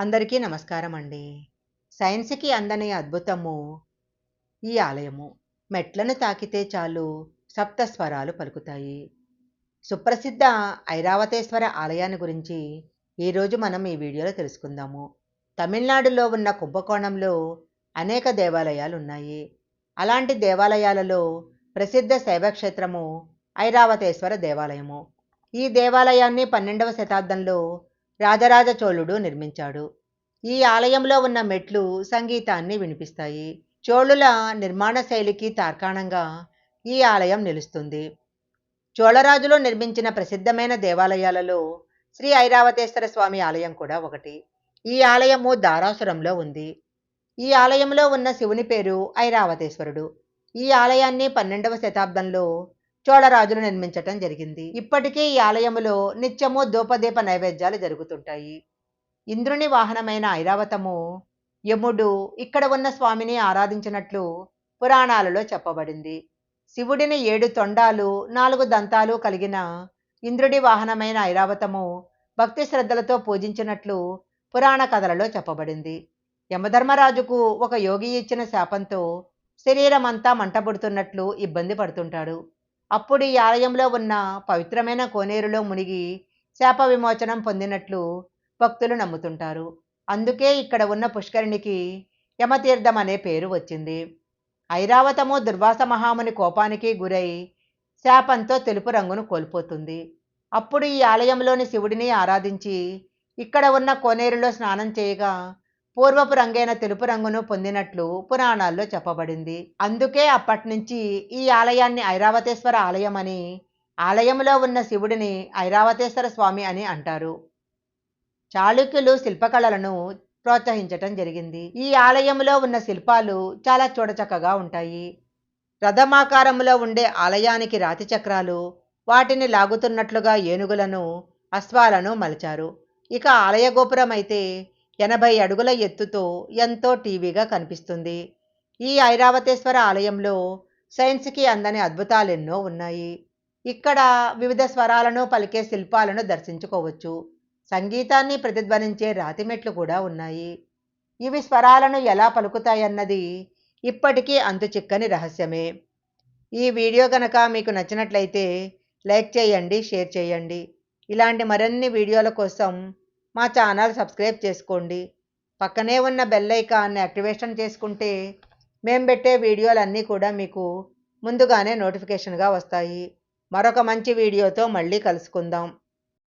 అందరికీ నమస్కారం అండి. సైన్స్‌కి అందని అద్భుతము ఈ ఆలయము. మెట్లను తాకితే చాలు సప్త స్వరాలు పలుకుతాయి. సుప్రసిద్ధ ఐరావతేశ్వర ఆలయాన్ని గురించి ఈరోజు మనం ఈ వీడియోలో తెలుసుకుందాము. తమిళనాడులో ఉన్న కుంభకోణంలో అనేక దేవాలయాలు ఉన్నాయి. అలాంటి దేవాలయాలలో ప్రసిద్ధ శైవక్షేత్రము ఐరావతేశ్వర దేవాలయము. ఈ దేవాలయాన్ని 12వ శతాబ్దంలో రాజరాజ చోళుడు నిర్మించాడు. ఈ ఆలయంలో ఉన్న మెట్లు సంగీతాన్ని వినిపిస్తాయి. చోళుల నిర్మాణ శైలికి తార్కాణంగా ఈ ఆలయం నిలుస్తుంది. చోళరాజులు నిర్మించిన ప్రసిద్ధమైన దేవాలయాలలో శ్రీ ఐరావతేశ్వర స్వామి ఆలయం కూడా ఒకటి. ఈ ఆలయము దారాసురంలో ఉంది. ఈ ఆలయంలో ఉన్న శివుని పేరు ఐరావతేశ్వరుడు. ఈ ఆలయాన్ని 12వ శతాబ్దంలో చోళరాజులు నిర్మించటం జరిగింది. ఇప్పటికీ ఈ ఆలయములో నిత్యము ధూపదీప నైవేద్యాలు జరుగుతుంటాయి. ఇంద్రుని వాహనమైన ఐరావతము యముడు ఇక్కడ ఉన్న స్వామిని ఆరాధించినట్లు పురాణాలలో చెప్పబడింది. శివుడిని 7 తొండాలు 4 దంతాలు కలిగిన ఇంద్రుడి వాహనమైన ఐరావతము భక్తి శ్రద్ధలతో పూజించినట్లు పురాణ కథలలో చెప్పబడింది. యమధర్మరాజుకు ఒక యోగి ఇచ్చిన శాపంతో శరీరమంతా మంటపుడుతున్నట్లు ఇబ్బంది పడుతుంటాడు. అప్పుడు ఈ ఆలయంలో ఉన్న పవిత్రమైన కోనేరులో మునిగి శాప విమోచనం పొందినట్లు భక్తులు నమ్ముతుంటారు. అందుకే ఇక్కడ ఉన్న పుష్కరిణికి యమతీర్థం అనే పేరు వచ్చింది. ఐరావతము దుర్వాస మహాముని కోపానికి గురై శాపంతో తెలుపు రంగును కోల్పోతుంది. అప్పుడు ఈ ఆలయంలోని శివుడిని ఆరాధించి ఇక్కడ ఉన్న కోనేరులో స్నానం చేయగా పూర్వపు రంగైన తెలుపు రంగును పొందినట్లు పురాణాల్లో చెప్పబడింది. అందుకే అప్పటి నుంచి ఈ ఆలయాన్ని ఐరావతేశ్వర ఆలయం అని, ఆలయంలో ఉన్న శివుడిని ఐరావతేశ్వర స్వామి అని అంటారు. చాళుక్యులు శిల్పకళలను ప్రోత్సహించటం జరిగింది. ఈ ఆలయంలో ఉన్న శిల్పాలు చాలా చూడచక్కగా ఉంటాయి. రథమాకారంలో ఉండే ఆలయానికి రాతి చక్రాలు, వాటిని లాగుతున్నట్లుగా ఏనుగులను, అశ్వాలను మలిచారు. ఇక ఆలయ గోపురం అయితే 80 అడుగుల ఎత్తుతో ఎంతో టీవీగా కనిపిస్తుంది. ఈ ఐరావతేశ్వర ఆలయంలో సైన్స్కి అందని అద్భుతాలెన్నో ఉన్నాయి. ఇక్కడ వివిధ స్వరాలను పలికే శిల్పాలను దర్శించుకోవచ్చు. సంగీతాన్ని ప్రతిధ్వనించే రాతిమెట్లు కూడా ఉన్నాయి. ఇవి స్వరాలను ఎలా పలుకుతాయన్నది ఇప్పటికీ అంతుచిక్కని రహస్యమే. ఈ వీడియో కనుక మీకు నచ్చినట్లయితే లైక్ చేయండి, షేర్ చేయండి. ఇలాంటి మరిన్ని వీడియోల కోసం మా ఛానల్ సబ్స్క్రైబ్ చేసుకోండి. పక్కనే ఉన్న బెల్ ఐకాన్ని యాక్టివేషన్ చేసుకుంటే మేము పెట్టే వీడియోలన్నీ కూడా మీకు ముందుగానే నోటిఫికేషన్గా వస్తాయి. మరొక మంచి వీడియోతో మళ్ళీ కలుసుకుందాం.